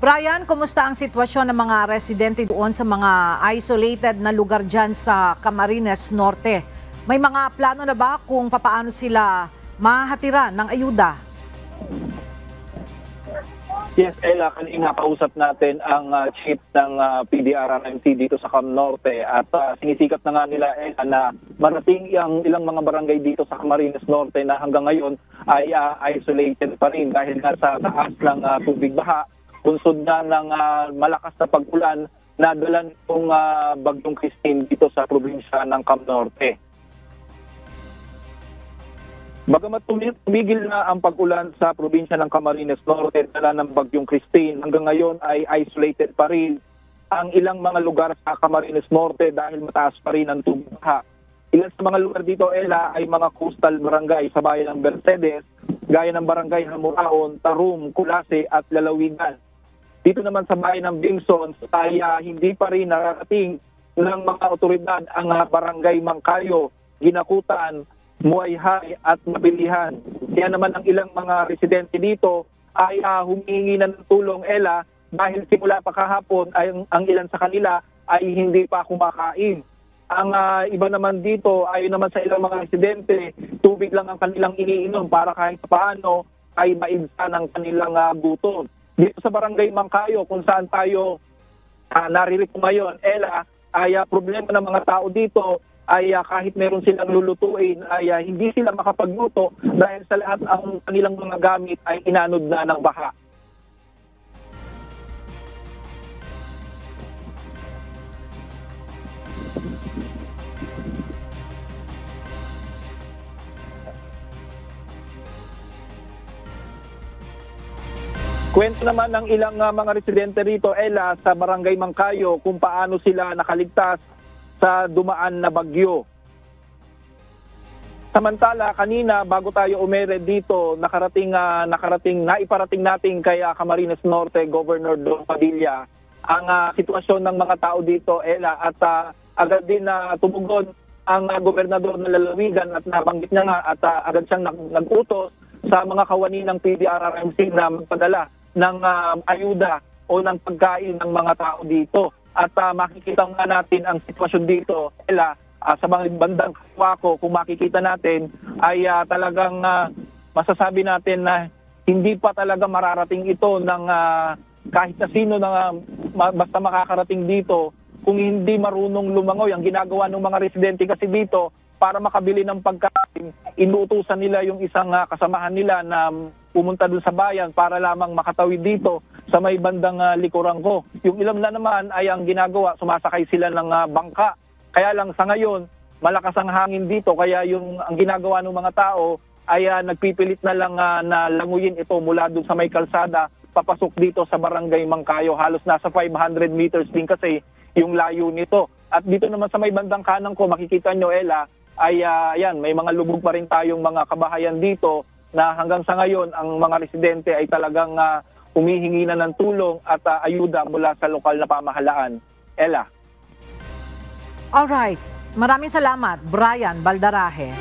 Brian, kumusta ang sitwasyon ng mga residente doon sa mga isolated na lugar dyan sa Camarines Norte? May mga plano na ba kung papaano sila mahatiran ng ayuda? Yes, Ella, kanina kausap natin ang chief ng PDRRMC dito sa Cam Norte at sinisikap na nga nila Ella na marating ang ilang mga barangay dito sa Camarines Norte na hanggang ngayon ay isolated pa rin dahil nga sa taas ng tubig baha, bunsod na ng malakas na pag-ulan na dala nitong Bagyong Christine dito sa probinsya ng Cam Norte. Bagamat tumigil na ang pag-ulan sa probinsya ng Camarines Norte dala ng Bagyong Christine, hanggang ngayon ay isolated pa rin ang ilang mga lugar sa Camarines Norte dahil mataas pa rin ang tubig baha. Ilan sa mga lugar dito, Ella, ay mga coastal barangay sa bayan ng Mercedes, gaya ng barangay Hamuraon, Tarum, Kulase at Lalawigan. Dito naman sa bayan ng Bingson ay hindi pa rin nakarating ng mga otoridad ang barangay Mangkayo, Ginakutan, Muayhay at Mabilihan. Kaya naman ang ilang mga residente dito ay humihingi na ng tulong, Ella, dahil simula pa kahapon ay ang ilan sa kanila ay hindi pa kumakain. Ang iba naman dito ay naman sa ilang mga residente, tubig lang ang kanilang iniinom para kahit paano ay maibsan ang kanilang gutom. Dito sa barangay Mangkayo kung saan tayo naririto ngayon, Ella, ay problema ng mga tao dito ay kahit meron silang lulutuin ay hindi sila makapagluto dahil sa lahat ang kanilang mga gamit ay inanod na ng baha. Kwento naman ng ilang mga residente rito, Ella, sa barangay Mangkayo kung paano sila nakaligtas sa dumaan na bagyo. Samantala, kanina bago tayo umere dito, naiparating natin kay Camarines Norte Governor Don Padilla ang sitwasyon ng mga tao dito, Ella, at agad din na tumugon ang gobernador ng Lalawigan at nabanggit niya nga at agad siyang nag-utos sa mga kawani ng PDRRMC na magpadala ng ayuda o ng pagkain ng mga tao dito. At makikita nga natin ang sitwasyon dito, Ella, sa mga bandang kaliwa ko, kung makikita natin, ay talagang masasabi natin na hindi pa talaga mararating ito ng kahit na sino na basta makakarating dito kung hindi marunong lumangoy. Ang ginagawa ng mga residente kasi dito, para makabili ng pagkain, inuutusan nila yung isang kasamahan nila na pumunta dun sa bayan para lamang makatawid dito sa may bandang likuran ko. Yung ilang na naman ay ang ginagawa, sumasakay sila ng bangka. Kaya lang sa ngayon, malakas ang hangin dito, kaya ang ginagawa ng mga tao ay nagpipilit na lang na languyin ito mula dun sa may kalsada, papasok dito sa barangay Mangkayo. Halos nasa 500 meters din kasi yung layo nito. At dito naman sa may bandang kanan ko, makikita nyo, Ella, ay ayan, may mga lubog pa rin tayong mga kabahayan dito na hanggang sa ngayon ang mga residente ay talagang humihingi na ng tulong at ayuda mula sa lokal na pamahalaan. Ella. Alright, maraming salamat, Brian Baldarahe.